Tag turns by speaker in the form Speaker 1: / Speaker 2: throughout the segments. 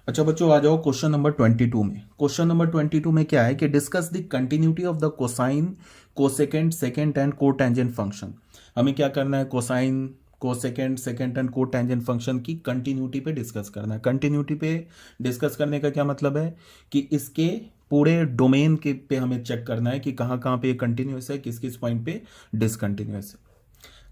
Speaker 1: अच्छा बच्चों, आ जाओ क्वेश्चन नंबर 22 में। क्वेश्चन नंबर 22 में क्या है कि discuss the continuity of the cosine, cosecant, second and cotangent function. हमें क्या करना है? Cosine, cosecant, second and cotangent function की कंटिन्यूटी पे डिस्कस करना है। कंटिन्यूटी पे डिस्कस करने का क्या मतलब है कि इसके पूरे डोमेन के पे हमें चेक करना है कि कहाँ कहाँ पे ये कंटिन्यूस है, किस किस पॉइंट पे डिसकंटिन्यूस है।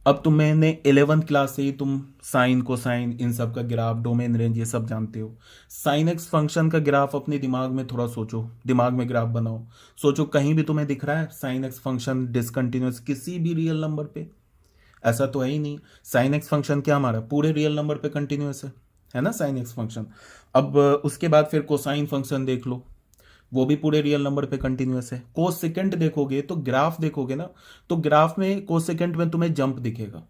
Speaker 1: अब मैंने 11th क्लास से ही तुम साइन, कोसाइन, इन सब का ग्राफ, डोमेन, रेंज, ये सब जानते हो। साइन एक्स फंक्शन का ग्राफ अपने दिमाग में थोड़ा सोचो, दिमाग में ग्राफ बनाओ। सोचो कहीं भी तुम्हें दिख रहा है साइन एक्स फंक्शन डिसकंटिन्यूस किसी भी रियल नंबर पे? ऐसा तो है ही नहीं। साइन एक्स फंक्शन क्या हमारा पूरे रियल नंबर पे कंटिन्यूस है ना साइन एक्स फंक्शन। अब उसके बाद फिर कोसाइन फंक्शन देख लो, वो भी पूरे रियल नंबर पे कंटिन्यूस है। कोसेकेंट देखोगे तो ग्राफ देखोगे ना, तो ग्राफ में कोसेकेंट में तुम्हें जंप दिखेगा,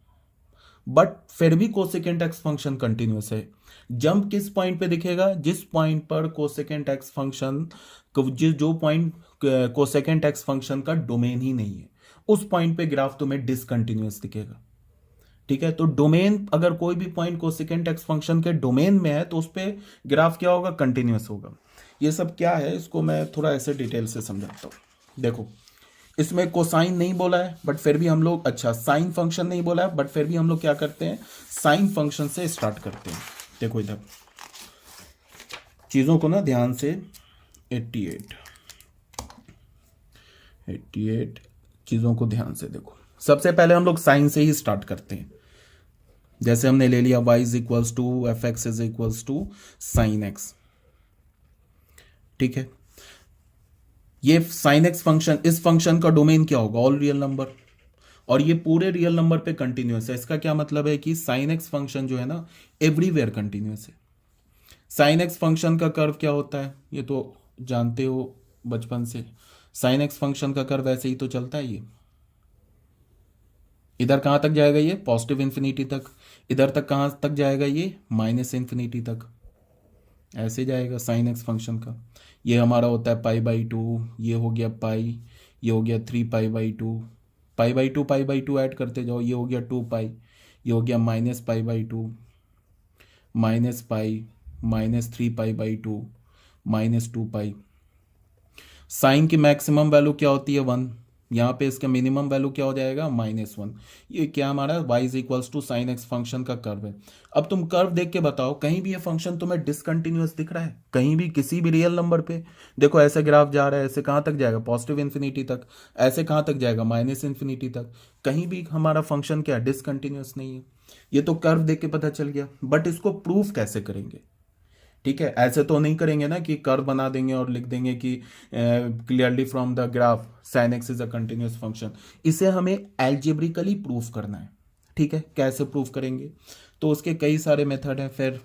Speaker 1: बट फिर भी कोसेकेंट एक्स फंक्शन कंटिन्यूस है। जंप किस पॉइंट पे दिखेगा? जिस पॉइंट पर कोसेकेंट एक्स फंक्शन, जो पॉइंट कोसेकेंट एक्स फंक्शन का डोमेन ही नहीं है, उस पॉइंट पे ग्राफ तुम्हें डिसकंटिन्यूस दिखेगा। ठीक है, तो डोमेन, अगर कोई भी पॉइंट कोसेकेंट एक्स फंक्शन के डोमेन में है तो उस पे ग्राफ क्या होगा? कंटिन्यूस होगा। ये सब क्या है, इसको मैं थोड़ा ऐसे डिटेल से समझाता हूँ। देखो, इसमें कोसाइन नहीं बोला है बट फिर भी हम लोग, अच्छा साइन फंक्शन नहीं बोला है बट फिर भी हम लोग क्या करते हैं, साइन फंक्शन से स्टार्ट करते हैं। देखो इधर चीज़ों को ना ध्यान से, 88 88 चीज़ों को ध्यान से देखो। सबसे पहले हम लोग साइन से ही स्टार्ट करते हैं। जैसे हमने ले लिया y is equals to f x is equals to sine x. ठीक है, ये साइन एक्स फंक्शन, इस फंक्शन का डोमेन क्या होगा? ऑल रियल नंबर, और ये पूरे रियल नंबर पे कंटिन्यूस है। इसका क्या मतलब है कि साइन एक्स फंक्शन जो है ना एवरीवेयर कंटिन्यूस है। साइन एक्स फंक्शन का कर्व क्या होता है ये तो जानते हो बचपन से। साइन एक्स फंक्शन का कर्व ऐसे ही तो चलता है, ये इधर कहाँ तक जाएगा? ये पॉजिटिव इन्फिनिटी तक। इधर तक कहाँ तक जाएगा? ये माइनस इन्फिनिटी तक। ऐसे जाएगा साइन एक्स फंक्शन का। ये हमारा होता है पाई बाई टू, ये हो गया पाई, ये हो गया 3 pi by 2, pi by to add करते जाओ, ये हो गया 2 पाई, ये हो गया -pi by 2, -pi, -3 pi by 2, -2 pi. Sine की मैक्सिमम वैल्यू क्या होती है? 1। यहाँ पे इसका मिनिमम वैल्यू क्या हो जाएगा? -1। ये क्या हमारा y is equals to sine x function का कर्व है। अब तुम कर्व देख के बताओ, कहीं भी ये फंक्शन तुम्हें डिसकंटिन्यूअस दिख रहा है? कहीं भी किसी भी रियल नंबर पे देखो, ऐसे ग्राफ जा रहा है, ऐसे कहाँ तक जाएगा? पॉजिटिव इन्फिनिटी तक। ऐसे कहाँ तक जाएगा? माइनस इन्फिनिटी तक। कहीं भी हमारा फंक्शन क्या डिसकंटिन्यूअस नहीं है। ये तो कर्व देख के पता चल गया, बट इसको प्रूफ कैसे करेंगे? ठीक है, ऐसे तो नहीं करेंगे ना कि कर्व बना देंगे और लिख देंगे कि clearly from the graph sign x is a continuous function. इसे हमें एल्जेब्रिकली प्रूफ करना है। ठीक है, कैसे प्रूफ करेंगे? तो उसके कई सारे मेथड हैं। फिर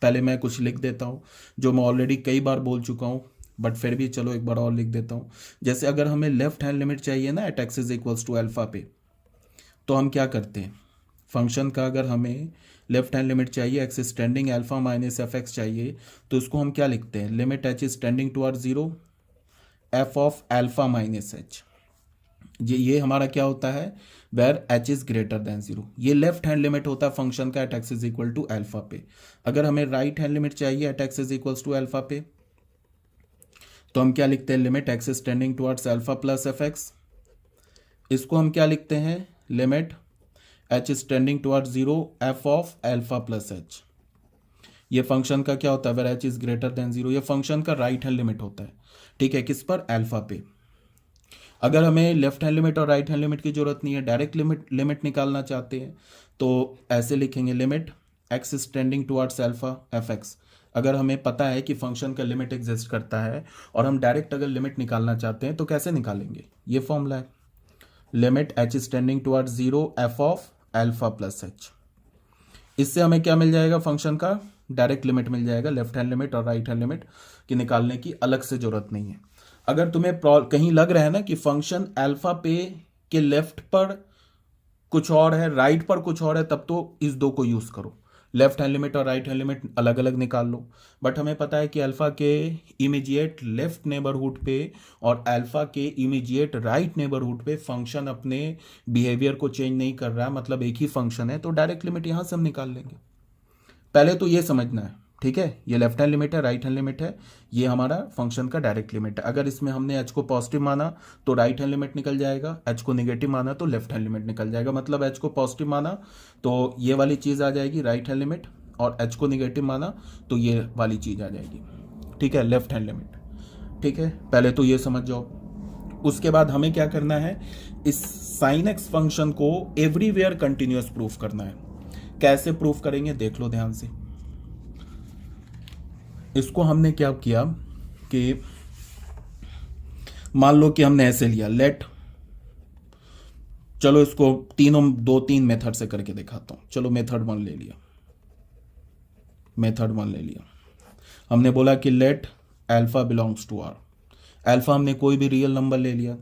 Speaker 1: पहले मैं कुछ लिख देता हूँ जो मैं ऑलरेडी कई बार बोल चुका हूँ, बट फिर भी चलो एक बार और लिख देता हूँ। जैसे अगर हमें लेफ्ट हैंड लिमिट चाहिए ना at x is equals to alpha पे, तो हम क्या करते हैं? फंक्शन का अगर हमें लेफ्ट हैंड लिमिट चाहिए, x is tending alpha minus f x चाहिए, तो इसको हम क्या लिखते हैं? Limit h is tending toward 0 f of alpha minus h. ये हमारा क्या होता है? Where h is greater than 0। ये लेफ्ट हैंड लिमिट होता है फंक्शन का at x is equal to alpha पे। अगर हमें राइट हैंड लिमिट चाहिए at x is equal to alpha पे, तो हम क्या लिखते हैं? Limit x is tending towards alpha plus f x. इसको हम क्या लिखते हैं? Limit h is tending toward 0 f of alpha plus h. ये फंक्शन का क्या होता है? Where h is greater than 0। ये फंक्शन का राइट हैंड लिमिट होता है। ठीक है, किस पर? अल्फा पे। अगर हमें लेफ्ट हैंड लिमिट और राइट हैंड लिमिट की जरूरत नहीं है, डायरेक्ट लिमिट निकालना चाहते हैं, तो ऐसे लिखेंगे limit x is tending towards alpha f x. अगर हमें पता है कि फंक्शन का लिमिट एग्जिस्ट करता है और हम डायरेक्ट अगर लिमिट निकालना चाहते हैं तो कैसे निकालेंगे? ये फॉर्मूला है, limit h is tending towards 0 f of alpha plus H. इससे हमें क्या मिल जाएगा? फंक्शन का डायरेक्ट लिमिट मिल जाएगा। लेफ्ट हैंड लिमिट और राइट हैंड लिमिट की निकालने की अलग से जरूरत नहीं है। अगर तुम्हें कहीं लग रहा है ना कि फंक्शन अल्फा पे के लेफ्ट पर कुछ और है, राइट पर कुछ और है, तब तो इस दो को यूज करो, लेफ्ट हैंड लिमिट और राइट हैंड लिमिट अलग अलग निकाल लो। बट हमें पता है कि अल्फा के इमीडिएट लेफ्ट नेबरहुड पे और अल्फा के इमीडिएट राइट नेबरहुड पे फंक्शन अपने बिहेवियर को चेंज नहीं कर रहा है, मतलब एक ही फंक्शन है, तो डायरेक्ट लिमिट यहां से हम निकाल लेंगे। पहले तो ये समझना है। ठीक है, ये लेफ्ट हैंड लिमिट है, राइट हैंड लिमिट है, ये हमारा फंक्शन का डायरेक्ट लिमिट है। अगर इसमें हमने एच को पॉजिटिव माना तो राइट हैंड लिमिट निकल जाएगा, एच को नेगेटिव माना तो लेफ्ट हैंड लिमिट निकल जाएगा। मतलब एच को पॉजिटिव माना तो ये वाली चीज़ आ जाएगी राइट हैंड लिमिट, और एच को नेगेटिव माना तो ये वाली चीज़ आ जाएगी, ठीक है, लेफ्ट हैंड लिमिट। ठीक है, पहले तो ये समझ जाओ। उसके बाद हमें क्या करना है, इस साइन एक्स फंक्शन को एवरीवेयर कंटिन्यूअस प्रूफ करना है। कैसे प्रूफ करेंगे देख लो ध्यान से। इसको हमने क्या किया कि मान लो कि हमने ऐसे लिया लेट, चलो इसको दो तीन मेथड से करके दिखाता हूं। चलो मेथड वन ले लिया, हमने बोला कि let alpha belongs to R. Alpha हमने कोई भी रियल नंबर ले लिया।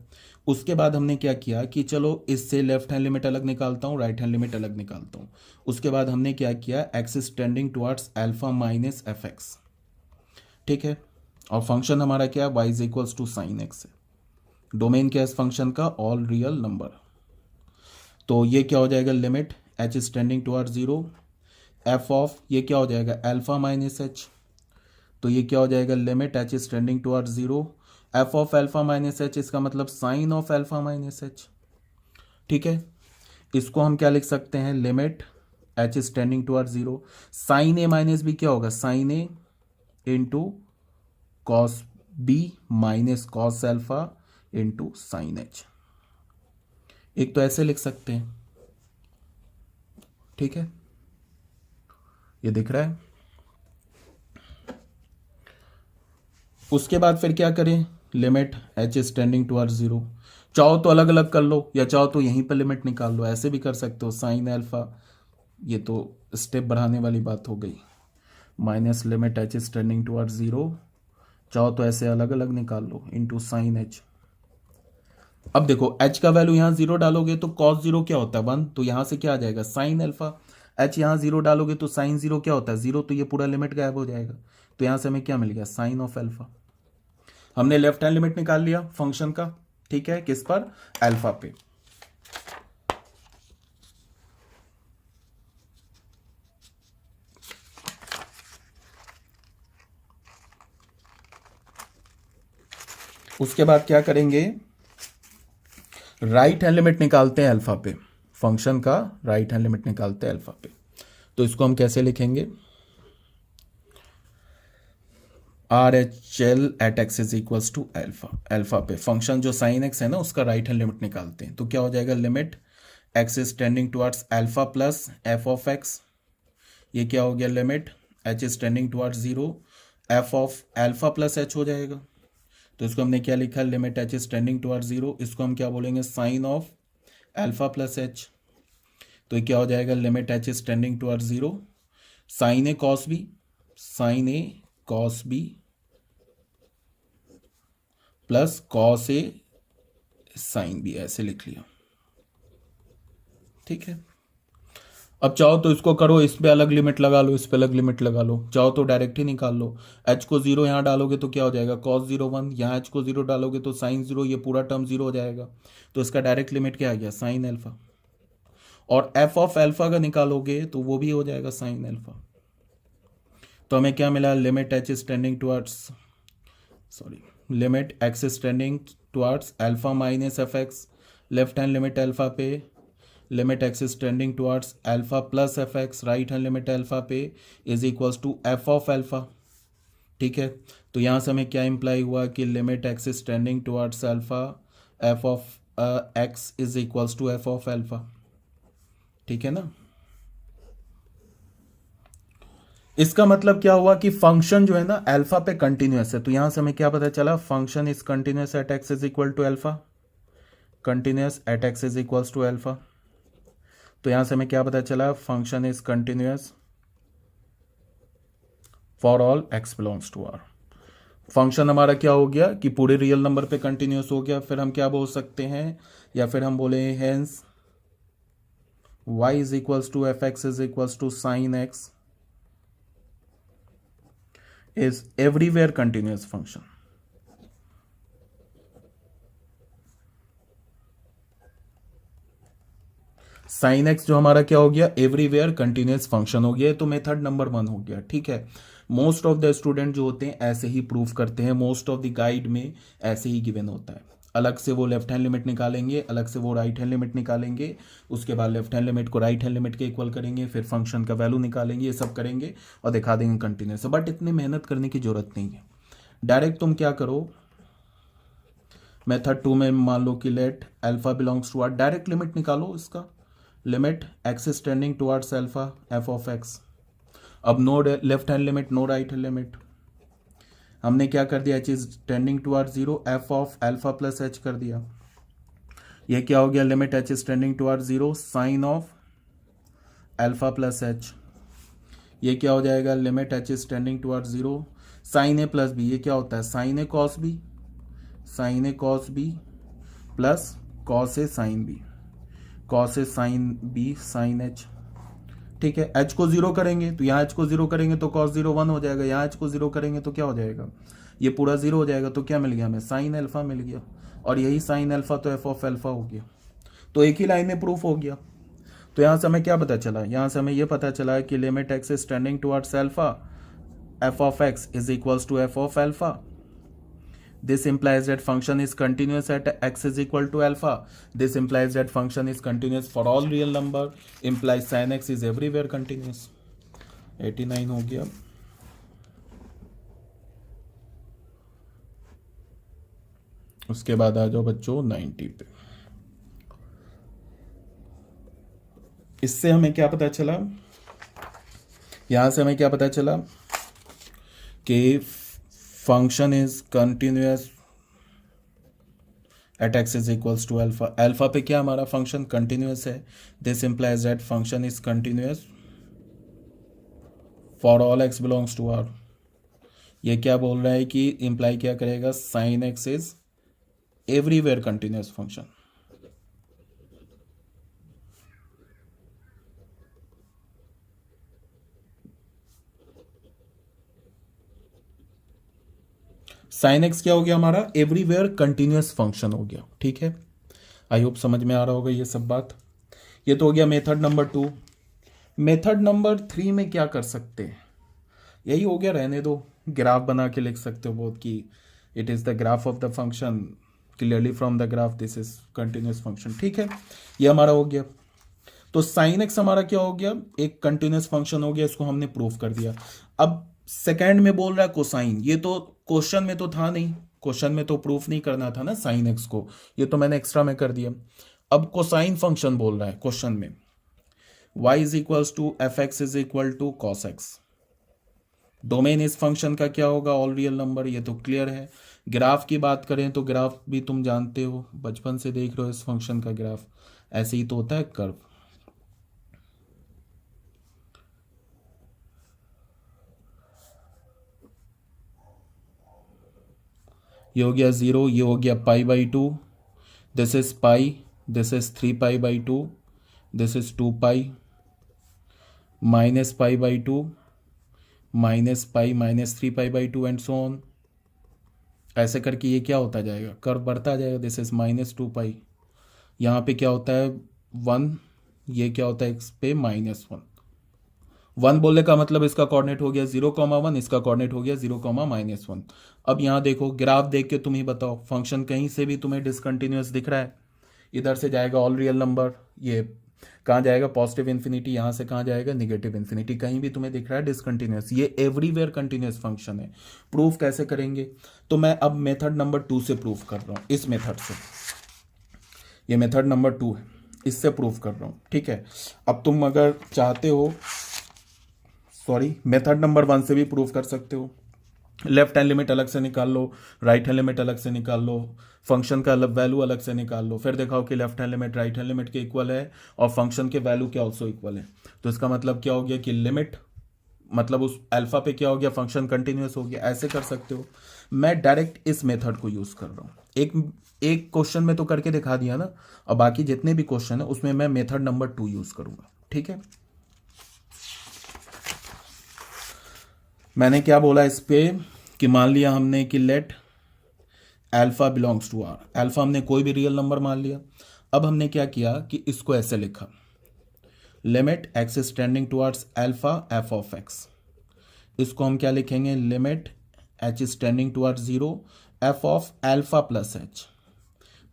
Speaker 1: उसके बाद हमने क्या किया कि चलो इससे लेफ्ट हैंड लिमिट अलग निकालता हूँ, राइट हैंड लिमिट अलग निकालता हूँ। उसके बाद हमने क्या किया, x is tending towards alpha minus f x, ठीक है, और फंक्शन हमारा क्या है, y is equals to sine x है। डोमेन क्या है इस फंक्शन का, ऑल रियल नंबर। तो ये क्या हो जाएगा, limit h is tending towards zero, f of ये क्या हो जाएगा, अल्फा माइनस एच। तो ये क्या हो जाएगा, limit h is tending towards zero, f of alpha minus h, इसका मतलब sine of alpha minus h. ठीक है, इसको हम क्या लिख सकते हैं, limit h is tending towards zero, sine a minus b क्या होगा, sine a into cos b minus cos alpha into sine h. एक तो ऐसे लिख सकते हैं, ठीक है, ये दिख रहा है। उसके बाद फिर क्या करें, limit h is tending towards zero. चाहो तो अलग अलग कर लो या चाहो तो यहीं पर लिमिट निकाल लो, ऐसे भी कर सकते हो, साइन अल्फा, ये तो स्टेप बढ़ाने वाली बात हो गई, minus limit h is tending towards zero, चाहो तो ऐसे अलग अलग निकाल लो, इंटू साइन एच। अब देखो एच का वैल्यू यहाँ जीरो डालोगे तो कॉस जीरो क्या होता है, वन, तो यहाँ से क्या आ जाएगा, साइन अल्फा। एच यहाँ जीरो डालोगे तो साइन जीरो क्या होता है, जीरो, तो ये पूरा लिमिट गायब हो जाएगा। तो यहाँ से हमें क्या मिल गया, साइन ऑफ अल्फा। हमने लेफ्ट हैंड लिमिट निकाल लिया फंक्शन का, ठीक है, किस पर, अल्फा पे। उसके बाद क्या करेंगे, राइट हैंड लिमिट निकालते हैं अल्फा पे, फंक्शन का राइट हैंड लिमिट निकालते हैं अल्फा पे। तो इसको हम कैसे लिखेंगे, R H L at x is equals to alpha. Alpha पे फंक्शन जो साइन एक्स है ना उसका राइट हैंड लिमिट निकालते हैं। तो क्या हो जाएगा, limit x is tending towards alpha plus f of x, ये क्या हो गया, limit h is tending towards zero, f of alpha plus h हो जाएगा। तो इसको हमने क्या लिखा, limit h is tending towards zero, इसको हम क्या बोलेंगे, sine of alpha plus h. तो ये क्या हो जाएगा, limit h is tending towards zero, sine A cos B, sine A cos b plus cos A sine B, ऐसे लिख लिया, ठीक है। अब चाहो तो इसको करो, इस पे अलग लिमिट लगा लो, इस पे अलग लिमिट लगा लो, चाहो तो डायरेक्ट ही निकाल लो। एच को जीरो यहाँ डालोगे तो क्या हो जाएगा, कॉस जीरो वन, यहाँ एच को जीरो डालोगे तो साइन जीरो, ये पूरा टर्म जीरो हो जाएगा। तो इसका डायरेक्ट लिमिट क्या आ गया, साइन अल्फा। और एफ ऑफ अल्फा का निकालोगे तो वो भी हो जाएगा साइन अल्फा। तो हमें क्या मिला, limit h is tending towards, sorry, limit x is tending towards alpha minus f x, left hand limit alpha पे, limit x is tending towards alpha plus f x, right hand limit alpha पे is equals to f of alpha, ठीक है। तो यहाँ से हमें क्या imply हुआ कि limit x is tending towards alpha, f of x is equals to f of alpha, ठीक है ना। इसका मतलब क्या हुआ कि फंक्शन जो है ना अल्फा पे कंटिन्यूअस है। तो यहां से हमें क्या पता चला, function is continuous at x is equal to alpha, continuous at x is equals to alpha. तो यहां से हमें क्या पता चला, function is continuous for all x belongs to R. Function हमारा क्या हो गया कि पूरे रियल नंबर पे कंटिन्यूअस हो गया। फिर हम क्या बोल सकते हैं, या फिर हम बोले hence y is equals to f x is equals to sine x is everywhere continuous function. Sine x जो हमारा क्या हो गया, एवरीवेयर कंटिन्यूअस फंक्शन हो गया। तो मेथड नंबर वन हो गया, ठीक है। मोस्ट ऑफ द स्टूडेंट जो होते हैं ऐसे ही प्रूफ करते हैं, मोस्ट ऑफ द गाइड में ऐसे ही गिवन होता है। अलग से वो लेफ्ट हैंड लिमिट निकालेंगे, अलग से वो राइट हैंड लिमिट निकालेंगे, उसके बाद लेफ्ट हैंड लिमिट को राइट हैंड लिमिट के इक्वल करेंगे, फिर फंक्शन का वैल्यू निकालेंगे, ये सब करेंगे और दिखा देंगे कंटिन्यूस। बट इतनी मेहनत करने की जरूरत नहीं है। डायरेक्ट तुम क्या करो, मेथड 2 में मान लो कि let alpha belongs to R, direct limit निकालो इसका, limit x is tending towards alpha f of x. अब no left hand limit, no right hand limit, हमने क्या कर दिया, h is tending towards 0, f of alpha plus h कर दिया। ये क्या हो गया, limit h is tending towards 0 sine of alpha plus h. ये क्या हो जाएगा, limit h is tending towards 0 sine a plus B. ये क्या होता है, sign A cos B, sine A cos b plus cos A sine B, cos A sine B sine h. ठीक है, एच को 0 करेंगे तो यहाँ एच को 0 करेंगे तो कॉस 0 1 हो जाएगा, यहाँ एच को 0 करेंगे तो क्या हो जाएगा, ये पूरा 0 हो जाएगा। तो क्या मिल गया हमें, साइन अल्फा मिल गया, और यही साइन अल्फा तो एफ ऑफ अल्फा हो गया। तो एक ही लाइन में प्रूफ हो गया। तो यहाँ से हमें क्या पता चला, यहाँ से हमें ये पता चला कि limit x is tending towards alpha f of x is equals to f of alpha. This implies that function is continuous at x is equal to alpha. This implies that function is continuous for all real number. Implies sin x is everywhere continuous. 89 हो गया। उसके बाद आ जाओ बच्चों 90 पे। इससे हमें क्या पता चला, यहां से हमें क्या पता चला कि function is continuous at x is equals to alpha. Alpha पे क्या हमारा फंक्शन कंटिन्यूअस है। This implies that function is continuous for all x belongs to R. ये क्या बोल रहा है कि इंप्लाई क्या करेगा, sine x is everywhere continuous function. Sine x क्या हो गया हमारा, एवरीवेयर कंटिन्यूअस फंक्शन हो गया। ठीक है, आई होप समझ में आ रहा होगा ये सब बात। ये तो हो गया मेथड नंबर 2। मेथड नंबर 3 में क्या कर सकते हैं, यही हो गया, रहने दो, ग्राफ बना के लिख सकते हो बहुत कि it is the graph of the function, clearly from the graph this is continuous function. ठीक है, ये हमारा हो गया। तो साइन एक्स हमारा क्या हो गया, एक कंटिन्यूअस फंक्शन हो गया, इसको हमने प्रूफ कर दिया। अब सेकेंड में बोल रहा है कोसाइन, ये तो क्वेश्चन में तो था नहीं, क्वेश्चन में तो प्रूफ नहीं करना था ना साइन एक्स को, ये तो मैंने एक्स्ट्रा में कर दिया। अब कोसाइन फंक्शन बोल रहा है क्वेश्चन में, y is equals to f x is equal to cos x. Domain इस फंक्शन का क्या होगा, ऑल रियल नंबर, ये तो क्लियर है। ग्राफ की बात करें तो ग्राफ भी तुम जानते हो, बचपन से देख रहे हो इस फंक्शन का ग्राफ, ऐसे ही तो होता है कर्व। ये हो गया 0, ये हो गया pi by 2, this is pi, this is 3 pi by 2, this is 2 pi, minus pi by 2, minus pi, minus 3 pi by 2 and so on. ऐसे करके ये क्या होता जाएगा, कर्व बढ़ता जाएगा। दिस इज माइनस 2 पाई, यहाँ पे क्या होता है 1, ये क्या होता है x पे -1। 1 बोलने का मतलब इसका कोऑर्डिनेट हो गया 0,1, इसका कोऑर्डिनेट हो गया 0,-1। अब यहाँ देखो, ग्राफ देख के तुम ही बताओ, फंक्शन कहीं से भी तुम्हें डिसकंटिन्यूअस दिख रहा है, इधर से जाएगा ऑल रियल नंबर, ये कहाँ जाएगा पॉजिटिव इन्फिनिटी, यहाँ से कहाँ जाएगा नेगेटिव इन्फिनिटी, कहीं भी तुम्हें दिख रहा है डिसकंटिन्यूअस, ये एवरीवेयर कंटिन्यूअस फंक्शन है। प्रूफ कैसे करेंगे, तो मैं अब मेथड नंबर 2 से प्रूफ कर रहा हूँ, इस मेथड से, ये मेथड नंबर 2 है, इससे प्रूफ कर रहा हूँ। ठीक है, अब तुम अगर चाहते हो, सॉरी, मेथड नंबर 1 से भी प्रूफ कर सकते हो। लेफ्ट हैंड लिमिट अलग से निकाल लो, राइट हैंड लिमिट अलग से निकाल लो, फंक्शन का वैल्यू अलग से निकाल लो, फिर दिखाओ कि left hand limit right hand limit के इक्वल है और फंक्शन के वैल्यू के ऑल्सो इक्वल है। तो इसका मतलब क्या हो गया कि लिमिट मतलब उस अल्फा पे क्या हो गया, फंक्शन कंटिन्यूअस हो गया। ऐसे कर सकते हो। मैं डायरेक्ट इस मेथड को यूज कर रहा हूँ। एक क्वेश्चन में तो करके दिखा दिया ना, और बाकी जितने भी क्वेश्चन है उसमें मैं मेथड नंबर 2 यूज करूंगा। ठीक है, मैंने क्या बोला इस पे कि मान लिया हमने कि let alpha belongs to R, alpha हमने कोई भी रियल नंबर मान लिया। अब हमने क्या किया कि इसको ऐसे लिखा, limit x is tending towards alpha f of x इसको हम क्या लिखेंगे, limit h is tending towards 0 f of alpha plus h।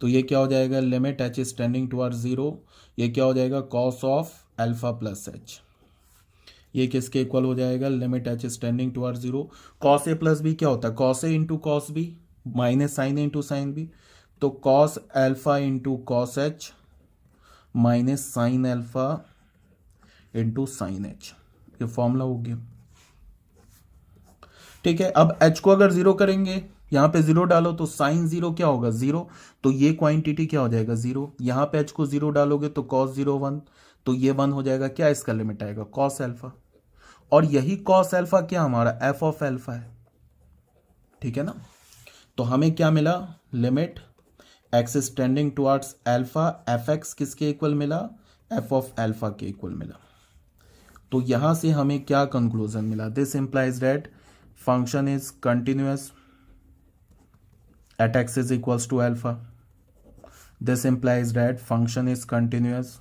Speaker 1: तो ये क्या हो जाएगा, limit h is tending towards 0, ये क्या हो जाएगा, cos of alpha plus h। ये किसके इक्वल हो जाएगा, limit h is tending towards 0, cos A plus B क्या होता है, cos A into cos b minus sine a into sine B. तो cos alpha into cos H minus sign alpha into sine H, ये formula हो गया। ठीक है, अब h को अगर जीरो करेंगे, यहां पे जीरो डालो तो साइन जीरो क्या होगा, जीरो, तो ये क्वांटिटी क्या हो जाएगा, जीरो। यहां पे h को जीरो डालोगे तो कॉस जीरो 1, तो ये 1 हो जाएगा, क्या इसका लिमिट आएगा, कॉस अल्फा। और यही कॉस अल्फा क्या हमारा एफ ऑफ अल्फा है, ठीक है ना। तो हमें क्या मिला, limit x is tending towards alpha, f x किसके इक्वल मिला, एफ ऑफ अल्फा के इक्वल मिला। तो यहां से हमें क्या कंक्लूजन मिला, this implies that function is continuous at x is equals to alpha. This implies that function is continuous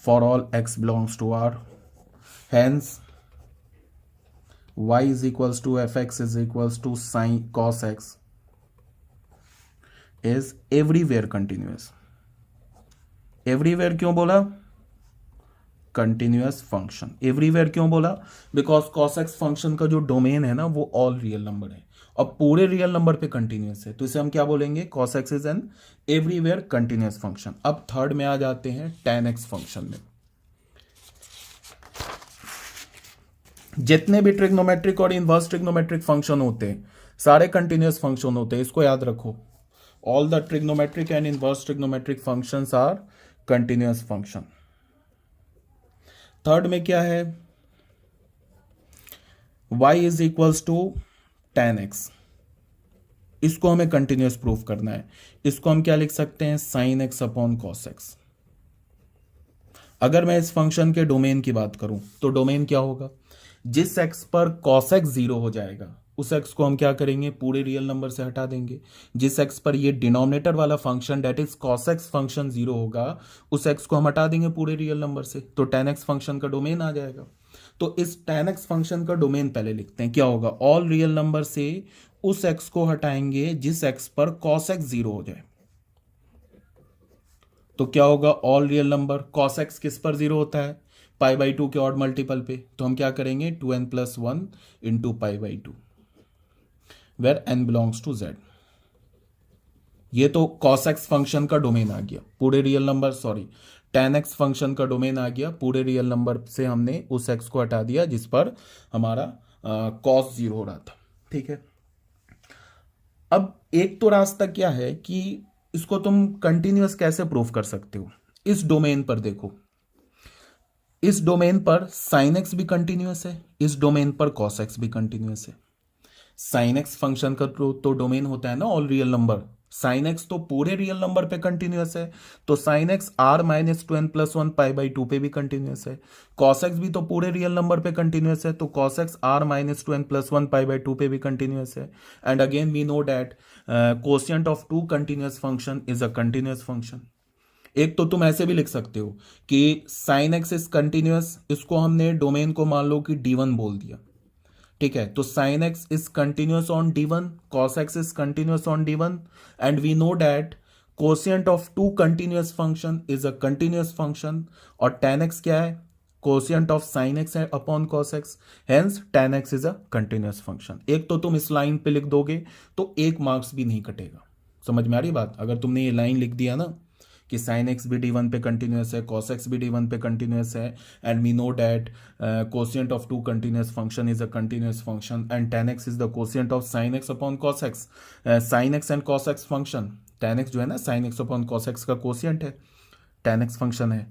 Speaker 1: for all x belongs to R. Hence, y is equals to fx is equals to sin cos x is everywhere continuous. Everywhere क्यों बोला, continuous function. Everywhere क्यों बोला, because cos x function का जो domain है ना वो all real number है और पूरे रियल नंबर पे कंटिन्यूअस है, तो इसे हम क्या बोलेंगे, cos x is an everywhere continuous function. अब थर्ड में आ जाते हैं tan x फंक्शन में। जितने भी ट्रिग्नोमेट्रिक और इनवर्स ट्रिग्नोमेट्रिक फंक्शन होते हैं सारे कंटिन्यूअस फंक्शन होते हैं, इसको याद रखो। All the trigonometric and inverse trigonometric functions are continuous function. Third में क्या है, y is equals to tan x, इसको हमें कंटिन्यूअस प्रूफ करना है। इसको हम क्या लिख सकते हैं, sin x upon cos x। अगर मैं इस फंक्शन के डोमेन की बात करूं तो डोमेन क्या होगा, जिस x पर cos x जीरो हो जाएगा उस x को हम क्या करेंगे, पूरे रियल नंबर से हटा देंगे। जिस x पर ये डिनोमिनेटर वाला function that is cos x function zero होगा उस x को हम हटा देंगे पूरे रियल नंबर से, तो tan x फंक्शन का डोमेन आ जाएगा। तो इस tan x फंक्शन का डोमेन पहले लिखते हैं, क्या होगा, ऑल रियल नंबर से उस x को हटाएंगे जिस x पर cos x जीरो हो जाए। तो क्या होगा, all real number, cos x किस पर जीरो होता है, पाई बाई टू के ऑड मल्टीपल पे, तो हम क्या करेंगे 2n plus 1 into pi by two where n belongs to z। ये तो cos x फंक्शन का डोमेन आ गया पूरे real number, sorry tan x function का डोमेन आ गया पूरे रियल नंबर से, हमने उस x को हटा दिया जिस पर हमारा cos जीरो हो रहा था। ठीक है, अब एक तो रास्ता क्या है कि इसको तुम कंटिन्यूअस कैसे प्रूफ कर सकते हो। इस डोमेन पर देखो, इस डोमेन पर sin x भी कंटिन्यूअस है, इस डोमेन पर cos x भी कंटिन्यूअस है। sin x फंक्शन का तो डोमेन होता है ना all real number, sin x तो पूरे रियल नंबर पे कंटिन्यूअस है, तो sin x r minus 2n plus 1 pi by two पे भी कंटिन्यूअस है। cos x भी तो पूरे रियल नंबर पे कंटिन्यूअस है, तो cos x r minus 2n plus 1 pi by two पे भी कंटिन्यूअस है। And again we know that quotient of two continuous function is a continuous function. एक तो तुम ऐसे भी लिख सकते हो कि sin x इज कंटिन्यूअस, इसको हमने डोमेन को मान लो कि d1 बोल दिया, ठीक है, तो sin x is continuous on d1, cos x is continuous on d1, and we know that quotient of two continuous function is a continuous function, और tan x क्या है, quotient of sin x upon cos x, hence tan x is a continuous function. एक तो तुम इस line पे लिख दोगे तो एक मार्क्स भी नहीं कटेगा। समझ में आ रही बात, अगर तुमने ये लाइन लिख दिया ना कि sin x भी d1 पे कंटिन्यूअस है, cos x भी d1 पे कंटिन्यूअस है, and we know that quotient of two continuous function is a continuous function, and tan x is the quotient of sin x upon cos x। sin x and cos x function, tan x जो है ना sin x upon cos x का quotient है, tan x function है,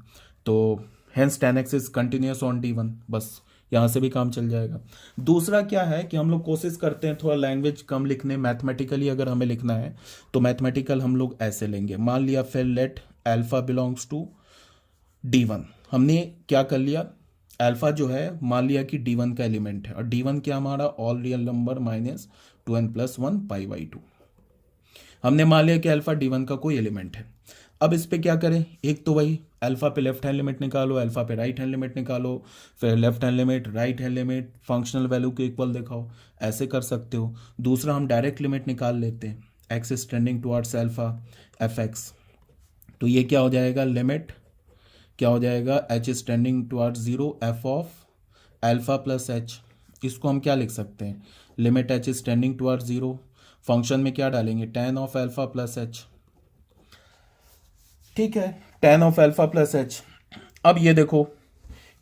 Speaker 1: तो hence tan x is continuous on d1। बस यहाँ से भी काम चल जाएगा। दूसरा क्या है कि हम लोग कोशिश करते हैं थोड़ा लैंग्वेज कम लिखने, मैथमेटिकली अगर हमें लिखना है तो मैथमेटिकल हम लोग ऐसे लेंगे, मान लिया फिर late alpha belongs to d1। हमने क्या कर लिया, अल्फा जो है मान लिया कि d1 का एलिमेंट है, और d1 क्या हमारा all real number minus 2n plus 1 pi by to. हमने मान लिया कि अल्फा d1 का कोई एलिमेंट है। अब इस पे क्या करें, एक तो वही अल्फा पे लेफ्ट हैंड लिमिट निकालो, अल्फा पे राइट हैंड लिमिट निकालो, फिर left hand limit right hand limit functional value के इक्वल दिखाओ, ऐसे कर सकते हो। दूसरा हम डायरेक्ट लिमिट निकाल लेते हैं, x is tending towards alpha f x, तो ये क्या हो जाएगा, लिमिट क्या हो जाएगा, H is tending towards zero f of alpha plus H. इसको हम क्या लिख सकते हैं, limit h is tending towards zero, function में क्या डालेंगे, ten of alpha plus h. ठीक है, ten of alpha plus H. अब ये देखो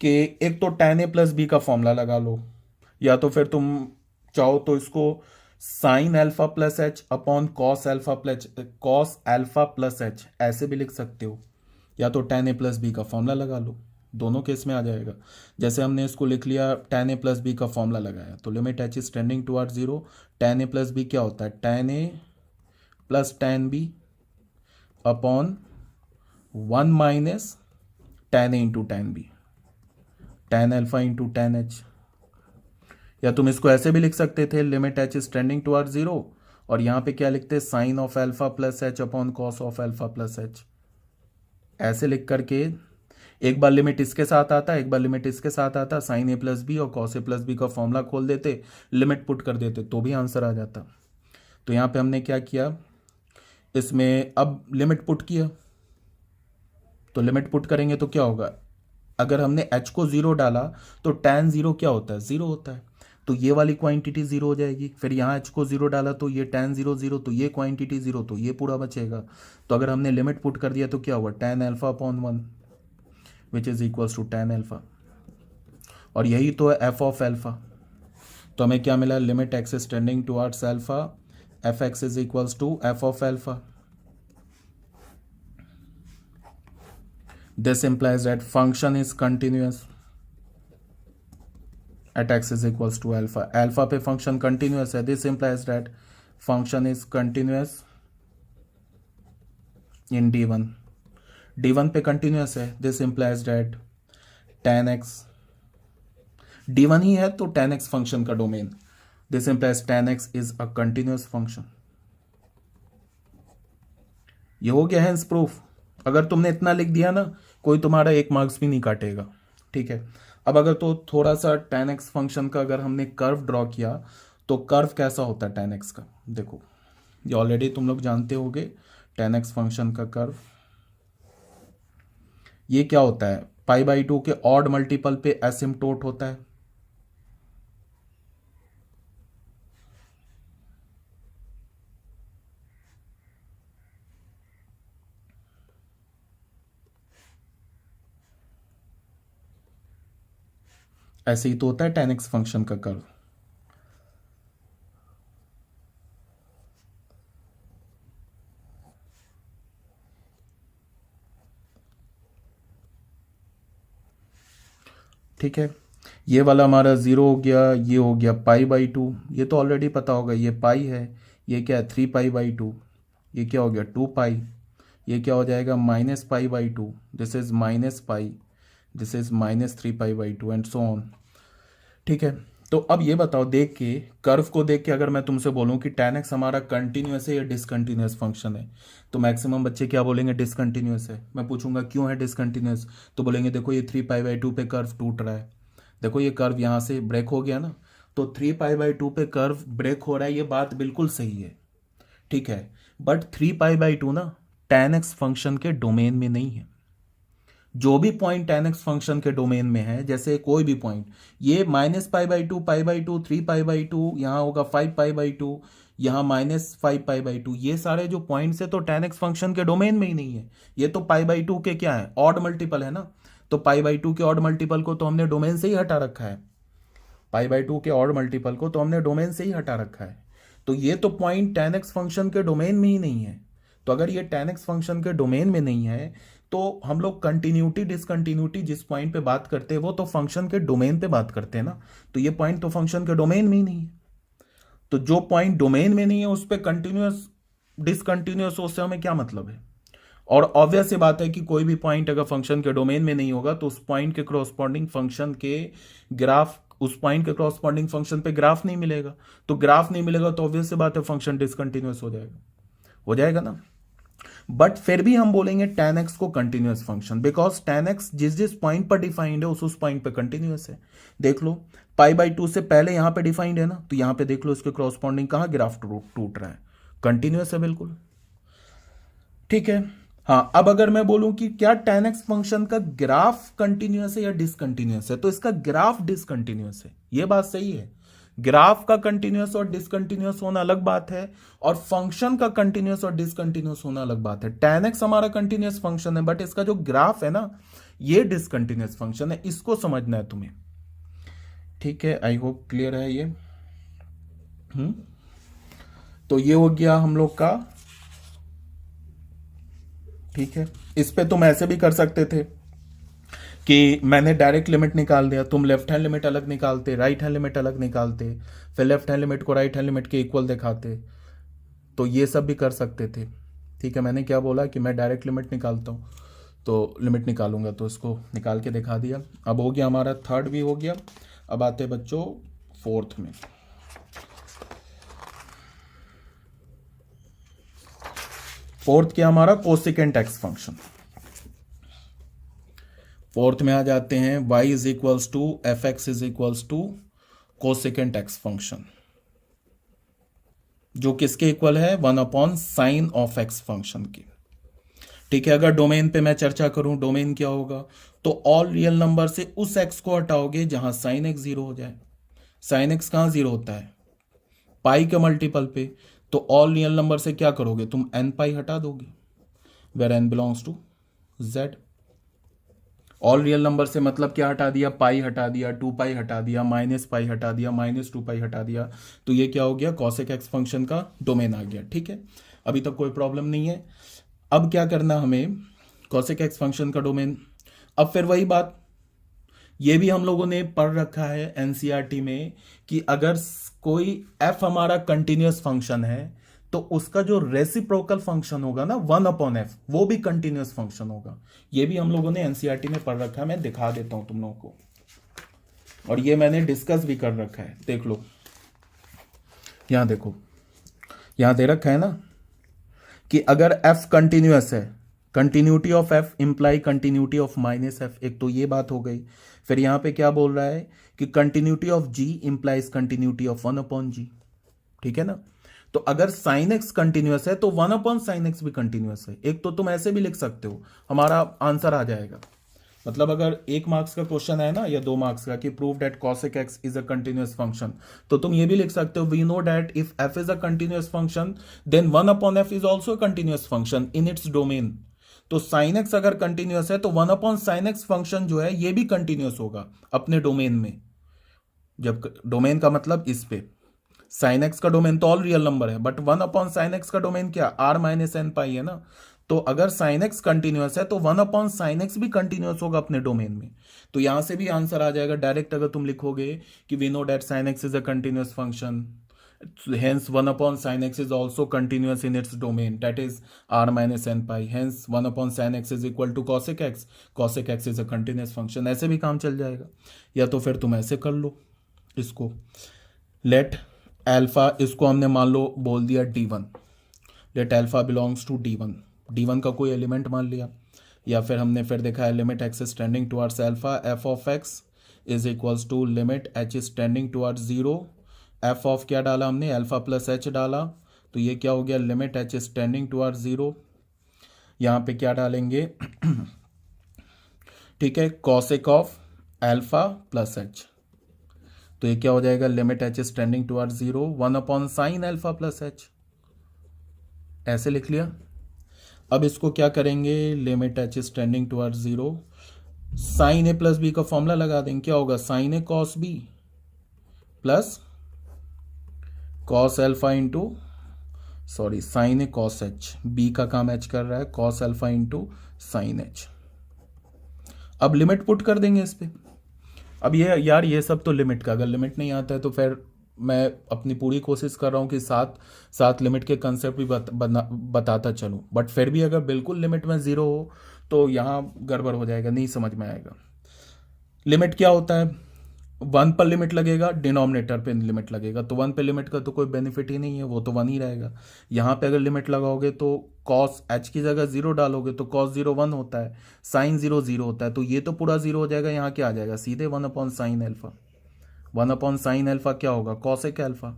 Speaker 1: कि एक तो टेन ए प्लस बी का फॉर्मूला लगा लो, या तो फिर तुम चाहो तो इसको sine alpha plus h upon cos alpha plus h ऐसे भी लिख सकते हो, या तो टेन ए प्लस बी का फॉर्मूला लगा लो, दोनों केस में आ जाएगा। जैसे हमने इसको लिख लिया, टेन ए प्लस बी का फॉर्मूला लगाया, तो limit h is tending towards zero, tan a plus B क्या होता है, tan a plus tan b upon one minus tan a into tan b, tan alpha into tan h. या तुम इसको ऐसे भी लिख सकते थे, limit h is tending towards zero, और यहाँ पे क्या लिखते, sine of alpha plus h upon cos of alpha plus h. ऐसे लिख करके एक बार लिमिट इसके साथ आता, एक बार लिमिट इसके साथ आता, साइन ए प्लस बी और कॉस ए प्लस बी का फॉर्मूला खोल देते, लिमिट पुट कर देते, तो भी आंसर आ जाता। तो यहाँ पे हमने क्या किया, इसमें अब लिमिट पुट किया, तो लिमिट पुट करेंगे तो क्या होगा, अगर हमने h को जीरो डाला तो tan जीरो क्या होता है, जीरो होता है, तो ये वाली क्वांटिटी जीरो हो जाएगी। फिर यहाँ h को जीरो डाला तो ये tan जीरो जीरो, तो ये क्वांटिटी जीरो, तो ये पूरा बचेगा। तो अगर हमने लिमिट पुट कर दिया तो क्या हुआ, tan alpha upon one which is equals to tan alpha, और यही तो है f ऑफ अल्फा। तो हमें क्या मिला, limit x is tending towards alpha f x is equals to f of alpha. This implies that function is continuous at x is equals to alpha. Alpha पे function continuous है. This implies that function is continuous in D1. D1 पे continuous है. This implies that tan x D1 ही है तो tan x function का domain. This implies tan x is a continuous function. ये हो गया हैंस प्रूफ। अगर तुमने इतना लिख दिया ना, कोई तुम्हारा एक मार्क्स भी नहीं काटेगा। ठीक है, अब अगर तो थोड़ा सा tan x फंक्शन का अगर हमने कर्व ड्रॉ किया तो कर्व कैसा होता है tan x का, देखो ये ऑलरेडी तुम लोग जानते होगे, tan x फंक्शन का कर्व ये क्या होता है, पाई बाई टू के ऑड मल्टीपल पे एसिम्पटोट होता है। ऐसे ही तो होता है tan x फंक्शन का कर्व। ठीक है, ये वाला हमारा जीरो हो गया, ये हो गया पाई बाई टू, ये तो ऑलरेडी पता होगा, ये पाई है, ये क्या है थ्री पाई बाई टू, ये क्या हो गया टू पाई, ये क्या हो जाएगा minus pi by to, this is minus pi, this is minus three pi by to and so on. ठीक है, तो अब ये बताओ, देख के कर्व को देख के अगर मैं तुमसे बोलूं कि tan x हमारा कंटिन्यूस है या डिसकंटिन्यूस फंक्शन है, तो मैक्सिमम बच्चे क्या बोलेंगे, डिसकंटिन्यूस है। मैं पूछूंगा क्यों है डिसकंटिन्यूस, तो बोलेंगे देखो ये थ्री पाई बाई टू पे कर्व टूट रहा है, देखो ये कर्व यहाँ से ब्रेक हो गया ना, तो थ्री पाई बाई टू पे कर्व ब्रेक हो रहा है, ये बात बिल्कुल सही है। ठीक है, but three pi by to ना tan x फंक्शन के डोमेन में नहीं है। जो भी पॉइंट tan x फंक्शन के डोमेन में है, जैसे कोई भी पॉइंट, ये minus pi by to, three pi by to, यहाँ होगा फाइव पाई बाई टू, यहाँ minus five pi by to, ये सारे जो पॉइंट्स है तो tan x फंक्शन के डोमेन में ही नहीं है। ये तो पाई बाई टू के क्या है, ऑड मल्टीपल है ना, तो पाई बाई टू के ऑड मल्टीपल को तो हमने डोमेन से ही हटा रखा है, पाई बाई टू के ऑड मल्टीपल को तो हमने डोमेन से ही हटा रखा है। तो ये तो पॉइंट tan x फंक्शन के डोमेन में ही नहीं है। तो अगर ये tan x फंक्शन के डोमेन में नहीं है तो हम लोग कंटिन्यूटी डिसकंटिन्यूटी जिस पॉइंट पे बात करते हैं वो तो फंक्शन के डोमेन पे बात करते हैं ना, तो ये पॉइंट तो फंक्शन के डोमेन में ही नहीं है। तो जो पॉइंट डोमेन में नहीं है उस पर कंटिन्यूस डिसकंटिन्यूस उससे हमें क्या मतलब है। और ऑब्वियस सी बात है कि कोई भी पॉइंट अगर फंक्शन के डोमेन में नहीं होगा तो उस पॉइंट के क्रॉसपॉन्डिंग फंक्शन के ग्राफ, उस पॉइंट के क्रॉसपॉन्डिंग फंक्शन पे ग्राफ नहीं मिलेगा, तो ग्राफ नहीं मिलेगा तो ऑब्वियस सी बात है फंक्शन डिसकंटिन्यूस हो जाएगा ना। बट फिर भी हम बोलेंगे tan x को continuous function, because tan x जिस जिस पॉइंट पर डिफाइंड है उस पॉइंट पे कंटिन्यूअस है। देख लो π/2 से पहले यहां पे डिफाइंड है ना, तो यहां पे देख लो इसके क्रॉसपॉन्डिंग कहां ग्राफ टूट रहा है, कंटिन्यूअस है बिल्कुल। ठीक है, हाँ अब अगर मैं बोलूं कि क्या tan x फंक्शन का ग्राफ कंटिन्यूअस है या डिसकंटिन्यूअस है, तो इसका ग्राफ डिसकंटिन्यूअस है, ये बात सही है। ग्राफ का कंटिन्यूअस और डिसकंटिन्यूअस होना अलग बात है, और फंक्शन का कंटिन्यूअस और डिसकंटिन्यूअस होना अलग बात है। tan x हमारा कंटिन्यूअस फंक्शन है, बट इसका जो ग्राफ है ना ये डिसकंटिन्यूअस फंक्शन है, इसको समझना है तुम्हें। ठीक है, आई होप क्लियर है ये। तो ये हो गया हम लोग का। ठीक है, इस पे तुम ऐसे भी कर सकते थे कि मैंने डायरेक्ट लिमिट निकाल दिया, तुम लेफ्ट हैंड लिमिट अलग निकालते, राइट हैंड लिमिट अलग निकालते, फिर लेफ्ट हैंड लिमिट को राइट हैंड लिमिट के इक्वल दिखाते, तो ये सब भी कर सकते थे। ठीक है, मैंने क्या बोला कि मैं डायरेक्ट लिमिट निकालता हूँ, तो लिमिट निकालूंगा, तो इसको निकाल के दिखा दिया। अब हो गया हमारा थर्ड भी हो गया। अब आते बच्चों फोर्थ में। फोर्थ क्या हमारा कोसेकेंट एक्स फंक्शन। फोर्थ में आ जाते हैं y is equals to f x is equals to cosecant x function, जो किसके इक्वल है 1/sin ऑफ एक्स फंक्शन की। ठीक है, अगर डोमेन पे मैं चर्चा करूं, डोमेन क्या होगा, तो ऑल रियल नंबर से उस x को हटाओगे जहां sin x 0 हो जाए। sin x कहां 0 होता है, पाई के मल्टीपल पे, तो ऑल रियल नंबर से क्या करोगे तुम n पाई हटा दोगे, where n belongs to z। All real number से मतलब क्या हटा दिया, पाई हटा दिया, 2 पाई हटा दिया, माइनस पाई हटा दिया, -2 पाई हटा दिया, तो ये क्या हो गया, कॉसेक एक्स फंक्शन का डोमेन आ गया। ठीक है, अभी तक कोई प्रॉब्लम नहीं है। अब क्या करना हमें, कॉसेक एक्स फंक्शन का डोमेन। अब फिर वही बात, ये भी हम लोगों ने पढ़ रखा है एनसीईआरटी में कि अगर कोई एफ हमारा कंटिन्यूअस फंक्शन है तो उसका जो रेसिप्रोकल फंक्शन होगा ना 1/f, वो भी कंटिन्यूअस फंक्शन होगा। ये भी हम लोगों ने एनसीईआरटी में पढ़ रखा है, मैं दिखा देता हूं तुम लोगों को, और ये मैंने डिस्कस भी कर रखा है। देख लो, यहां देखो, यहां दे रखा है ना कि अगर f कंटिन्यूअस है, continuity of f imply continuity of -f, एक तो ये बात हो गई। फिर यहां पे क्या बोल रहा है कि continuity of g implies continuity of 1/g। ठीक है ना, तो अगर sin x कंटिन्यूअस है तो 1/sin x भी कंटिन्यूअस है। एक तो तुम ऐसे भी लिख सकते हो, हमारा आंसर आ जाएगा। मतलब अगर 1 मार्क्स का क्वेश्चन है ना या 2 मार्क्स का कि prove that cosec x is a continuous function, तो तुम ये भी लिख सकते हो, we know that if f is a continuous function then 1/f is also a continuous function in its domain. तो sin x अगर कंटिन्यूअस है तो 1/sin x फंक्शन जो है ये भी कंटिन्यूअस होगा अपने डोमेन में। जब डोमेन का मतलब इस पे, sin x का डोमेन तो ऑल रियल नंबर है, बट 1/sin x का डोमेन क्या r-n पाई है ना, तो अगर sin x कंटिन्यूअस है तो 1/sin x भी कंटिन्यूअस होगा अपने डोमेन में। तो यहां से भी आंसर आ जाएगा डायरेक्ट, अगर तुम लिखोगे कि we know that sin x is a continuous function, hence 1/sin x is also continuous in its domain, that is r-n pi, hence 1/sin x is equal to cosec x, cosec x is a continuous function। ऐसे भी काम चल जाएगा, या तो फिर तुम ऐसे कर लो इसको, लेट अल्फा, इसको हमने मान लो बोल दिया d1, late alpha belongs to d1, d1 का कोई एलिमेंट मान लिया, या फिर हमने फिर देखा है limit x is tending towards alpha, f of x is equals to limit h is tending towards 0, f of क्या डाला हमने, अल्फा प्लस एच डाला, तो ये क्या हो गया, limit h is tending towards 0। यहाँ पे क्या डालेंगे ठीक है, cosec of alpha plus h, तो ये क्या हो जाएगा, limit h is tending towards 0 1/sin alpha plus h, ऐसे लिख लिया। अब इसको क्या करेंगे, limit h is tending towards 0, sine a plus B का फॉर्मूला लगा देंगे, क्या होगा, साइन ए cos b plus cos alpha into, sorry sine ए कॉस एच, बी का काम एच कर रहा है, cos alpha into sine H. अब लिमिट पुट कर देंगे इस पे। अब ये यार ये सब तो लिमिट का, अगर लिमिट नहीं आता है तो फिर मैं अपनी पूरी कोशिश कर रहा हूँ कि साथ लिमिट के कंसेप्ट भी बताता चलूँ, बट फिर भी अगर बिल्कुल लिमिट में 0 हो तो यहाँ गड़बड़ हो जाएगा, नहीं समझ में आएगा। लिमिट क्या होता है, वन पर लिमिट लगेगा, डिनोमिनेटर पे लिमिट लगेगा, तो वन पे लिमिट का तो कोई बेनिफिट ही नहीं है, वो तो वन ही रहेगा। यहाँ पे अगर लिमिट लगाओगे तो कॉस एच की जगह जीरो डालोगे तो कॉस जीरो वन होता है, साइन जीरो जीरो होता है, तो ये तो पूरा जीरो हो जाएगा, यहाँ क्या आ जाएगा सीधे one upon sine alpha. One upon sine alpha क्या होगा कॉसेक एल्फा,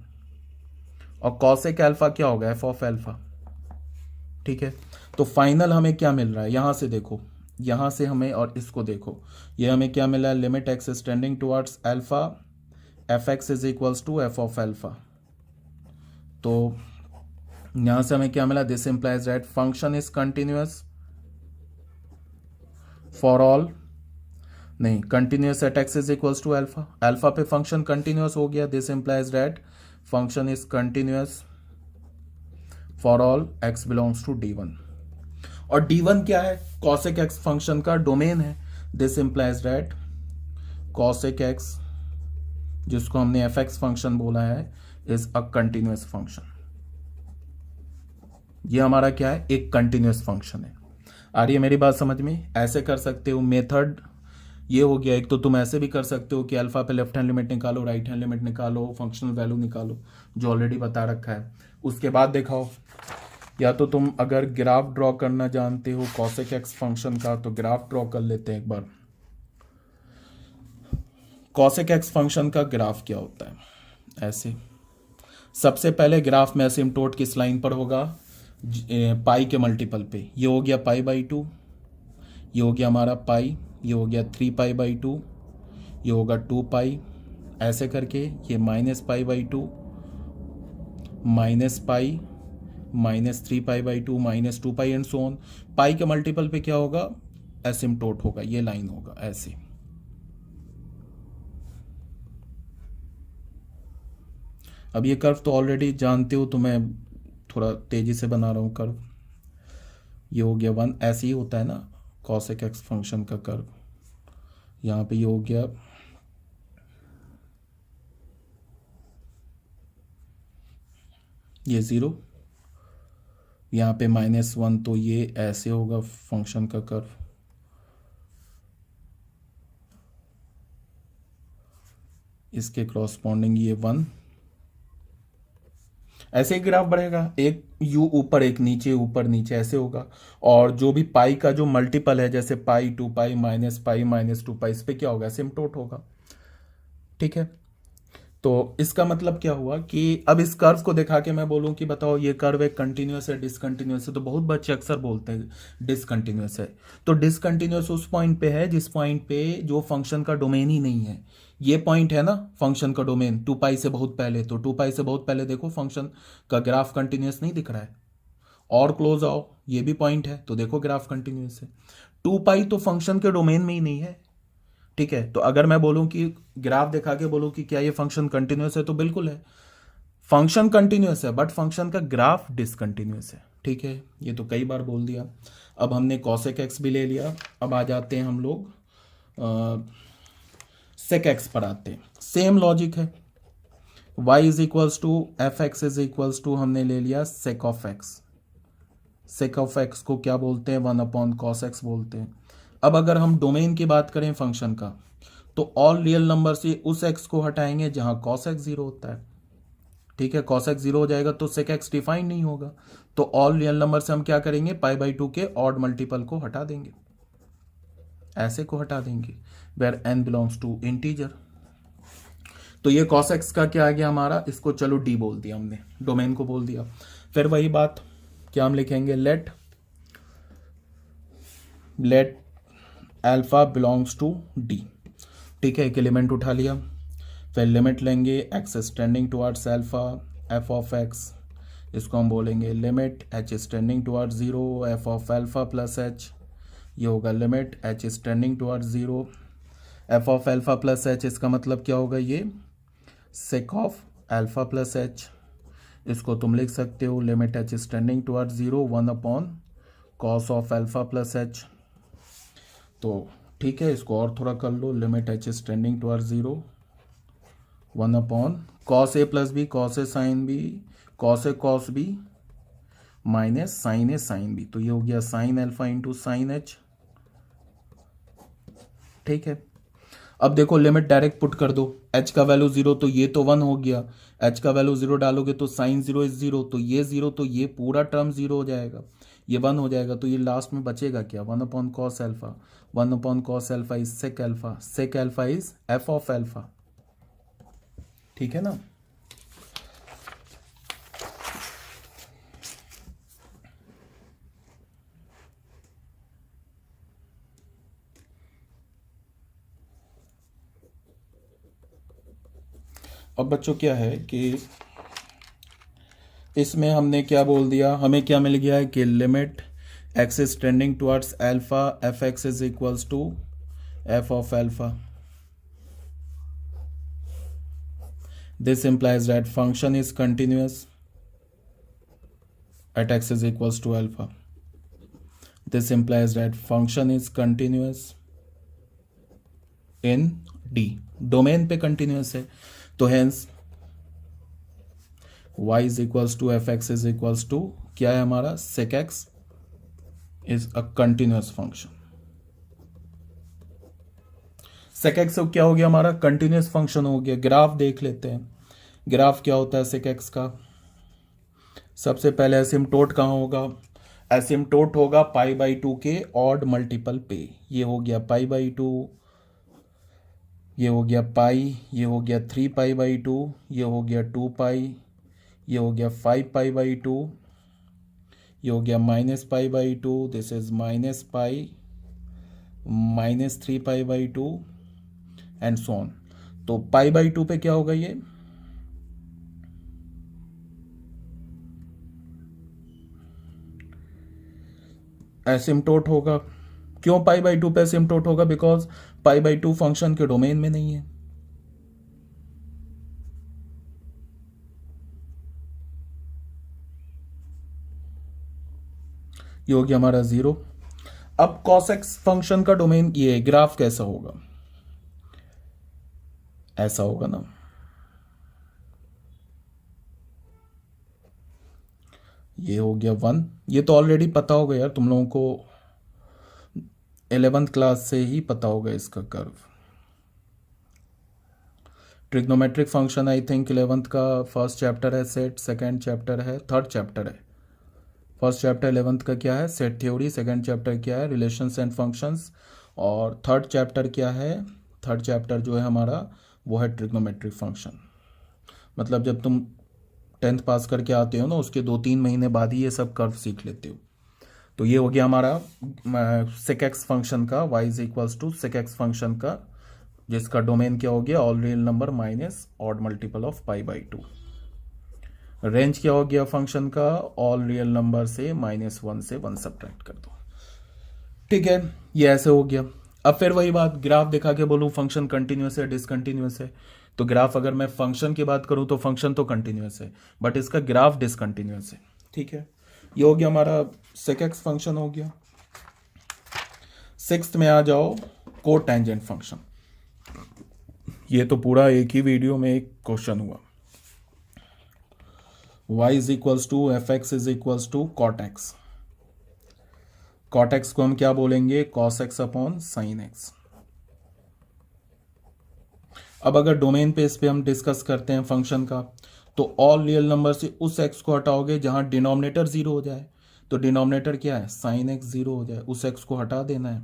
Speaker 1: और कॉसेक एल्फा क्या होगा एफ ऑफ एल्फा। ठीक है, तो फाइनल हमें क्या मिल रहा है यहाँ से देखो, यहाँ से हमें और इसको देखो, ये हमें क्या मिला है, limit x tending towards alpha f x is equals to f of alpha. तो यहाँ से हमें क्या मिला, this implies that function is continuous for all, नहीं continuous at x is equals to alpha, alpha पे फंक्शन कंटिन्यूअस हो गया, this implies that function is continuous for all x belongs to D one. और d1 क्या है, cosec x function का domain है, this implies that cosec x, जिसको हमने fx फंक्शन बोला है, इज अ कंटिन्यूअस फंक्शन। ये हमारा क्या है, एक कंटिन्यूअस फंक्शन है। आ रही है मेरी बात समझ में? ऐसे कर सकते हो, मेथड ये हो गया। एक तो तुम ऐसे भी कर सकते हो कि अल्फा पे लेफ्ट हैंड लिमिट निकालो, राइट हैंड लिमिट निकालो, फंक्शनल वैल्यू निकालो, जो ऑलरेडी बता रखा है, उसके बाद दिखाओ। या तो तुम अगर ग्राफ ड्रॉ करना जानते हो cosec x फंक्शन का, तो ग्राफ ड्रॉ कर लेते हैं एक बार। cosec x फंक्शन का ग्राफ क्या होता है, ऐसे सबसे पहले ग्राफ में एसिम्प्टोट किस लाइन पर होगा, पाई के मल्टीपल पे। ये हो गया पाई बाई टू, ये हो गया हमारा पाई, ये हो गया 3π/2, ये होगा 2π, ऐसे करके ये -π/2, -π, -3π/2, -2π एंड सो ऑन। पाई के मल्टीपल पे क्या होगा, एसिम्प्टोट होगा, ये लाइन होगा ऐसे। अब ये कर्व तो ऑलरेडी जानते हो, तो मैं थोड़ा तेजी से बना रहा हूँ कर्व। ये हो गया 1, ऐसे ही होता है ना cosec x फंक्शन का कर्व। यहाँ पे ये हो गया ये 0, यहाँ पे -1, तो ये ऐसे होगा फंक्शन का कर्व। इसके क्रॉसपॉन्डिंग ये 1, ऐसे ही ग्राफ बढ़ेगा, एक u ऊपर एक नीचे, ऊपर नीचे ऐसे होगा। और जो भी पाई का जो मल्टीपल है, जैसे पाई 2π -π -2π, इस पे क्या होगा, एसिम्प्टोट होगा। ठीक है, तो इसका मतलब क्या हुआ कि अब इस कर्व को दिखा के मैं बोलूं कि बताओ ये कर्व एक कंटिन्यूअस है डिसकंटिन्यूअस है, तो बहुत बच्चे अक्सर बोलते हैं डिसकंटिन्यूअस है। तो डिसकंटिन्यूअस उस पॉइंट पे है जिस पॉइंट पे जो फंक्शन का डोमेन ही नहीं है। ये पॉइंट है ना फंक्शन का डोमेन 2π से बहुत पहले, तो 2π से बहुत पहले देखो फंक्शन का ग्राफ कंटिन्यूअस नहीं दिख रहा है। और क्लोज आओ, ये भी पॉइंट है, तो देखो ग्राफ कंटिन्यूअस है। 2π तो फंक्शन के डोमेन में ही नहीं है। ठीक है, तो अगर मैं बोलूं कि ग्राफ दिखा के बोलूं कि क्या ये फंक्शन कंटिन्यूअस है, तो बिल्कुल है, फंक्शन कंटिन्यूअस है, बट फंक्शन का ग्राफ डिसकंटिन्यूअस है। ठीक है, ये तो कई बार बोल दिया। अब हमने cosec x भी ले लिया, अब आ जाते हैं हम लोग sec x पर आते हैं। सेम लॉजिक है, y is equals to f x is equals to, हमने ले लिया sec of x। sec of x को क्या बोलते हैं, 1/cos x बोलते हैं। अब अगर हम डोमेन की बात करें फंक्शन का, तो ऑल रियल नंबर से उस x को हटाएंगे जहां cos x 0 होता है। ठीक है, cos x 0 हो जाएगा तो sec x डिफाइन नहीं होगा, तो ऑल रियल नंबर से हम क्या करेंगे, π/2 के ऑड मल्टीपल को हटा देंगे, ऐसे को हटा देंगे, where n belongs to integer. तो ये cos x का क्या आ गया हमारा, इसको चलो d बोल दिया हमने, डोमेन को बोल दिया। फिर वही बात, क्या हम लिखेंगे, let alpha belongs to d। ठीक है, एक एलिमेंट उठा लिया, फिर लिमिट लेंगे x tending towards alpha f of x, इसको हम बोलेंगे limit h tending towards 0 f of alpha plus h। ये होगा limit h tending towards 0 f of alpha plus h, इसका मतलब क्या होगा, ये sec of alpha plus h। इसको तुम लिख सकते हो limit h tending towards 0 1/cos of alpha plus h। तो ठीक है, इसको और थोड़ा कर लो, limit h tending towards 0 1/cos a plus b, cos a sine b, cos a cos b minus sine A sine b, तो ये हो गया sine alpha into sine h। ठीक है, अब देखो लिमिट डायरेक्ट पुट कर दो, h का वैल्यू 0 तो ये तो 1 हो गया, h का वैल्यू 0 डालोगे तो साइन 0 इज 0, तो ये 0 तो ये पूरा टर्म 0 हो जाएगा, ये 1 हो जाएगा, तो ये लास्ट में बचेगा क्या, 1 upon cos alpha, 1 upon cos alpha is sec alpha, sec alpha is f of alpha, ठीक है ना। अब बच्चों क्या है कि इसमें हमने क्या बोल दिया, हमें क्या मिल गया है कि limit x is tending towards alpha f x is equals to f of alpha, this implies that function is continuous at x is equals to alpha, this implies that function is continuous in D, domain पे continuous है, तो hence y is equals to fx is equals to क्या है हमारा, sec x is a continuous function, sec x से क्या हो गया हमारा, कंटिन्यूस फंक्शन हो गया। ग्राफ देख लेते हैं, ग्राफ क्या होता है sec x का, सबसे पहले एसिम्टोट कहाँ होगा, एसिम्टोट होगा पाई बाई 2 के ऑड मल्टीपल पे, ये हो गया पाई बाई 2, ये हो गया पाई, ये हो गया 3 पाई बाई 2, ये हो गया 2 पाई, ये हो गया 5 पाई बाई 2, ये हो गया minus pi by 2, this is minus pi, minus 3 pi by 2 and so on. तो पाई बाई 2 पे क्या होगा, ये एसिम्टोट होगा। क्यों पाई बाई 2 पे एसिम्टोट होगा, बिकॉज पाई बाई 2 फंक्शन के डोमेन में नहीं है, ये हो गया हमारा 0। अब cos x फंक्शन का डोमेन, ये ग्राफ कैसा होगा, ऐसा होगा ना, ये हो गया 1, ये तो ऑलरेडी पता होगा यार तुम लोगों को, 11th क्लास से ही पता होगा इसका curve, trigonometric function I think 11th का फर्स्ट चैप्टर है सेट, सेकंड चैप्टर है, थर्ड चैप्टर है, फर्स्ट चैप्टर 11th का क्या है सेट थ्योरी, सेकंड चैप्टर क्या है रिलेशंस एंड फंक्शंस, और थर्ड चैप्टर क्या है, थर्ड चैप्टर जो है हमारा वो है ट्रिग्नोमेट्रिक फंक्शन। मतलब जब तुम 10th पास करके आते हो ना, उसके 2-3 महीने बाद ही ये सब कर्व सीख लेते हो। तो ये हो गया हमारा सेक एक्स फंक्शन का, y is equals to sec x function का, जिसका डोमेन क्या हो गया, all real number minus odd multiple of pi by 2, range क्या हो गया फंक्शन का, ऑल रियल नंबर से -1 से 1 सब्ट्रैक्ट कर दो, ठीक है, ये ऐसे हो गया। अब फिर वही बात, ग्राफ दिखा के बोलूँ फंक्शन कंटिन्यूस है डिसकंटिन्यूस है, तो ग्राफ अगर मैं फंक्शन की बात करूँ तो फंक्शन तो कंटिन्यूस है, बट इसका ग्राफ डिसकंटिन्यूस है, ठीक है। ये हो गया हमारा सेक एक्स फंक्शन हो गया। 6th में आ जाओ को टेंजेंट फंक्शन, ये तो पूरा एक ही वीडियो में एक क्वेश्चन हुआ, y is equals to f x is equals to cot x, cot x को हम क्या बोलेंगे, cos x upon sine x. अब अगर डोमेन पे इस पे हम डिस्कस करते हैं फंक्शन का, तो ऑल रियल नंबर से उस x को हटाओगे जहां डिनोमिनेटर 0 हो जाए, तो डिनोमिनेटर क्या है साइन एक्स 0 हो जाए, उस x को हटा देना है।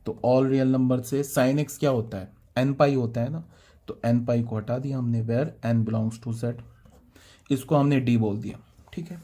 Speaker 1: तो ऑल रियल नंबर से साइन एक्स क्या होता है, n पाई होता है ना, तो n पाई को हटा दिया हमने, where n belongs to z, इसको हमने d बोल दिया, ठीक है।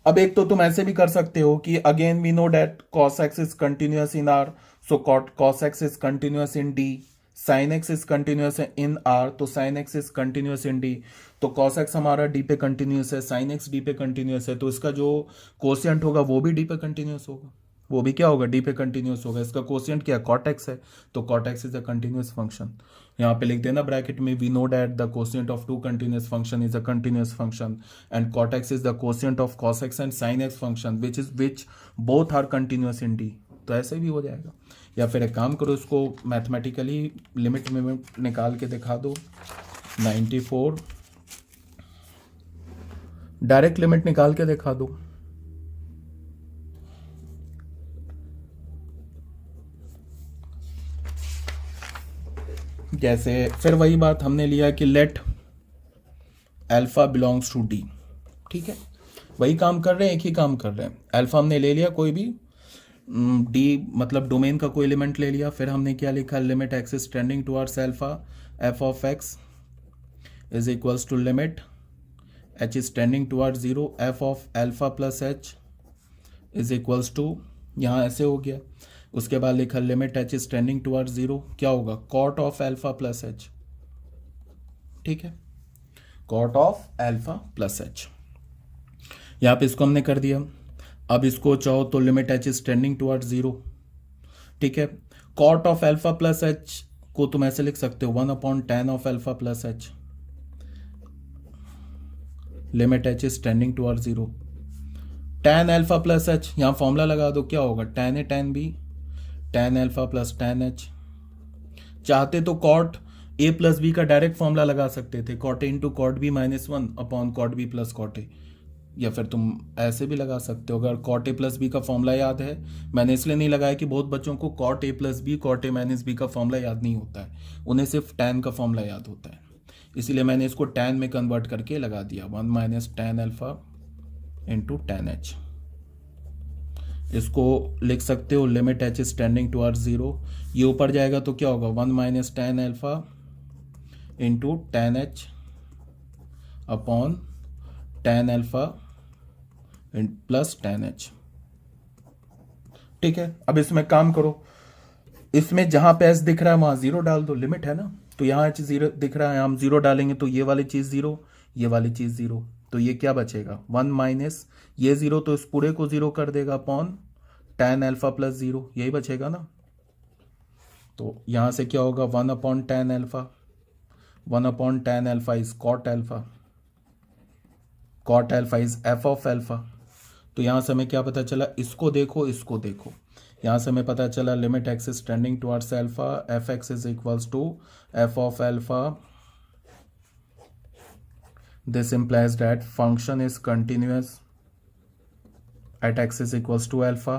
Speaker 1: अब एक तो तुम ऐसे भी कर सकते हो कि again we know that cos x is continuous in r, so cos x is continuous in d, sin x is continuous in r, तो sin x is continuous in d, तो cos x हमारा d पे continuous है, sin x d पे continuous है, तो इसका जो कोशिएंट होगा वो भी d पे कंटिन्यूअस होगा, वो भी क्या होगा d पे कंटिन्यूअस होगा। इसका कोशिएंट क्या है cot x है, तो cot x is a continuous function, यहाँ पे लिख देना ब्रैकेट में, we know that the quotient of two continuous function is a continuous function and cot x is the quotient of cos x and sin x function which both are continuous in d, तो ऐसे भी हो जाएगा। या फिर एक काम करो, इसको मैथमेटिकली लिमिट में निकाल के दिखा दो, 94 डायरेक्ट लिमिट निकाल के दिखा दो, जैसे फिर वही बात हमने लिया कि let alpha belongs to D, ठीक है, वही काम कर रहे हैं, एक ही काम कर रहे हैं। अल्फा हमने ले लिया, कोई भी डी मतलब डोमेन का कोई एलिमेंट ले लिया, फिर हमने क्या लिखा, limit x is tending towards alpha f of x is equals to limit h is tending towards zero f of alpha plus h is equals to, यहाँ ऐसे हो गया। उसके बाद लिखा limit h is tending towards zero, क्या होगा, cot of alpha plus h, ठीक है, cot of alpha plus h. यहाँ पे इसको हमने कर दिया। अब इसको चाहो तो limit h is tending towards zero, ठीक है, cot of alpha plus h को तुम ऐसे लिख सकते हो 1/tan of alpha plus h, limit h is tending towards zero, tan alpha plus h, यहाँ फॉर्मूला लगा दो, क्या होगा, tan A tan B tan alpha plus tan h. चाहते तो कॉट ए प्लस बी का डायरेक्ट फॉर्मूला लगा सकते थे, cot A into cot B -1 cot B plus cot A, या फिर तुम ऐसे भी लगा सकते हो। अगर कॉट ए प्लस बी का फॉर्मूला याद है, मैंने इसलिए नहीं लगाया कि बहुत बच्चों को cot A plus B cot A minus B का फॉर्मूला याद नहीं होता है, उन्हें सिर्फ tan का फॉर्मूला याद होता है, इसीलिए मैंने इसको tan में कन्वर्ट करके लगा दिया 1 - tan alpha into tan H. इसको लिख सकते हो limit h is tending towards zero, ये ऊपर जाएगा तो क्या होगा 1 - tan alpha into tan H upon tan alpha plus tan H, ठीक है। अब इसमें काम करो, इसमें जहां पे एच दिख रहा है वहां जीरो डाल दो, लिमिट है ना, तो यहाँ एच जीरो दिख रहा है, हम जीरो डालेंगे तो ये वाली चीज जीरो, ये वाली चीज जीरो, तो ये क्या बचेगा 1 माइनस ये जीरो, तो इस पूरे को जीरो कर देगा upon tan alpha plus zero, यही बचेगा ना। तो यहां से क्या होगा 1/tan alpha, 1/tan alpha is cot alpha, cot alpha is f of alpha. तो यहां से हमें क्या पता चला, इसको देखो इसको देखो, यहां से हमें पता चला limit x is tending towards alpha f x is equals to f of alpha. This implies that function is continuous at x is equals to alpha.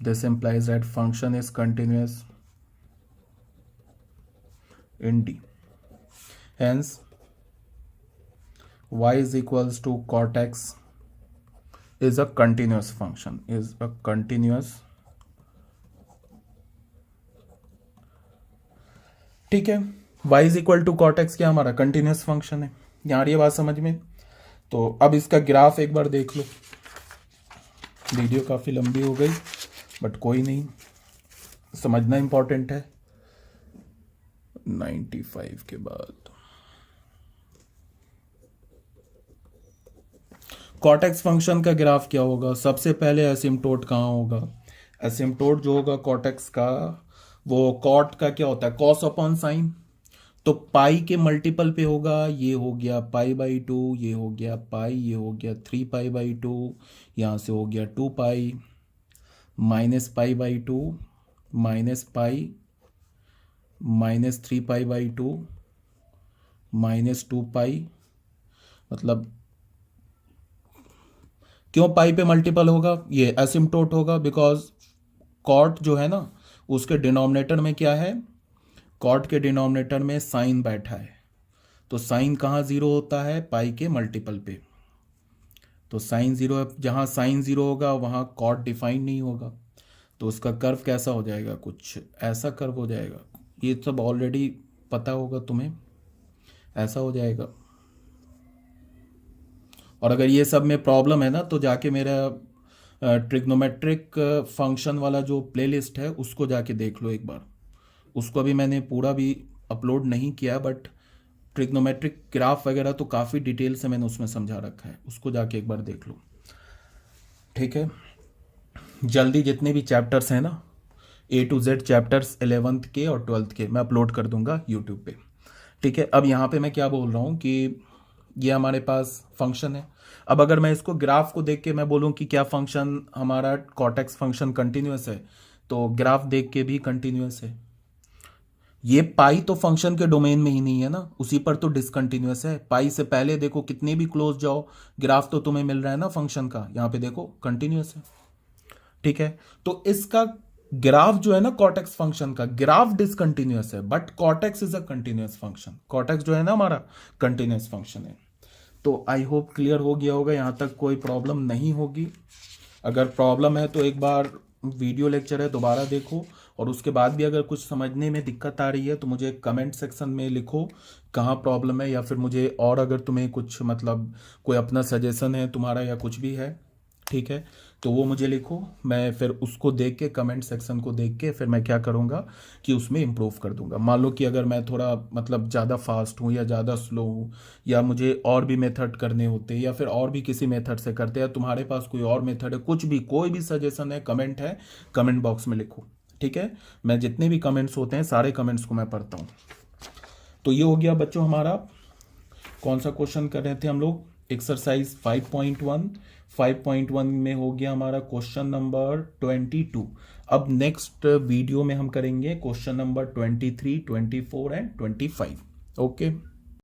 Speaker 1: This implies that function is continuous in D. Hence, y is equals to cot x is a continuous function, is a continuous, ठीक है। y is equal to cot x क्या हमारा continuous function है, यहाँ ये बात समझ में। तो अब इसका ग्राफ एक बार देख लो, वीडियो काफ़ी लंबी हो गई बट कोई नहीं, समझना इंपॉर्टेंट है। 95 के बाद कॉट एक्स फंक्शन का ग्राफ क्या होगा, सबसे पहले एसिम्टोट कहाँ होगा, एसिम्टोट जो होगा कॉट एक्स का, वो कॉट का क्या होता है कॉस अपॉन साइन, तो पाई के मल्टीपल पे होगा, ये हो गया π/2, ये हो गया पाई, ये हो गया 3π/2, यहाँ से हो गया 2π -π/2 -π -3π/2 -2π, मतलब क्यों पाई पे मल्टीपल होगा, ये एसिम्टोट होगा, बिकॉज कॉट जो है ना उसके डिनोमिनेटर में क्या है, कॉट के डिनोमिनेटर में साइन बैठा है, तो साइन कहाँ जीरो होता है, पाई के मल्टीपल पे, तो साइन जीरो है, जहाँ साइन जीरो होगा वहाँ कॉट डिफाइन नहीं होगा, तो उसका कर्व कैसा हो जाएगा, कुछ ऐसा कर्व हो जाएगा, ये सब ऑलरेडी पता होगा तुम्हें, ऐसा हो जाएगा। और अगर ये सब में प्रॉब्लम है ना तो जाके मेरा ट्रिग्नोमेट्रिक फंक्शन वाला जो प्लेलिस्ट है उसको जाके देख लो एक बार, उसको अभी मैंने पूरा भी अपलोड नहीं किया, बट ट्रिग्नोमेट्रिक ग्राफ वगैरह तो काफ़ी डिटेल से मैंने उसमें समझा रखा है, उसको जाके एक बार देख लो, ठीक है। जल्दी जितने भी चैप्टर्स हैं ना A to Z chapters 11th के और 12th के मैं अपलोड कर दूंगा यूट्यूब पे, ठीक है। अब यहाँ पे मैं क्या बोल रहा हूँ कि ये हमारे पास फंक्शन है, अब अगर मैं इसको ग्राफ को देख के मैं बोलूँ कि क्या फंक्शन हमारा कॉट-एक्स फंक्शन कंटिन्यूस है, तो ग्राफ देख के भी कंटिन्यूस है। ये पाई तो फंक्शन के डोमेन में ही नहीं है ना, उसी पर तो डिसकंटिन्यूस है, पाई से पहले देखो कितने भी क्लोज जाओ ग्राफ तो तुम्हें मिल रहा है ना फंक्शन का, यहाँ पे देखो कंटिन्यूस है, ठीक है। तो इसका ग्राफ जो है ना कॉटेक्स फंक्शन का, ग्राफ डिसकंटिन्यूअस है but cortex is a continuous function. Cortex जो है ना हमारा कंटिन्यूअस फंक्शन है। तो आई होप क्लियर हो गया होगा, यहाँ तक कोई प्रॉब्लम नहीं होगी। अगर प्रॉब्लम है तो एक बार वीडियो लेक्चर है दोबारा देखो, और उसके बाद भी अगर कुछ समझने में दिक्कत आ रही है तो मुझे कमेंट सेक्शन में लिखो कहाँ प्रॉब्लम है, या फिर मुझे और अगर तुम्हें कुछ मतलब कोई अपना सजेशन है तुम्हारा या कुछ भी है, ठीक है, तो वो मुझे लिखो। मैं फिर उसको देख के, कमेंट सेक्शन को देख के फिर मैं क्या करूँगा कि उसमें इम्प्रूव कर दूंगा। मान लो कि अगर मैं थोड़ा मतलब ज़्यादा फास्ट हूँ या ज़्यादा स्लो हूँ, या मुझे और भी मेथड करने होते, या फिर और भी किसी मेथड से करते, या तुम्हारे पास कोई और मेथड है, कुछ भी कोई भी सजेशन है, कमेंट बॉक्स में लिखो, ठीक है। मैं जितने भी कमेंट्स होते हैं सारे कमेंट्स को मैं पढ़ता हूँ। तो ये हो गया बच्चों हमारा, कौन सा क्वेश्चन कर रहे थे हम लोग, एक्सरसाइज 5.1। 5.1 में हो गया हमारा क्वेश्चन नंबर 22। अब नेक्स्ट वीडियो में हम करेंगे क्वेश्चन नंबर 23, 24 एंड 25। ओके।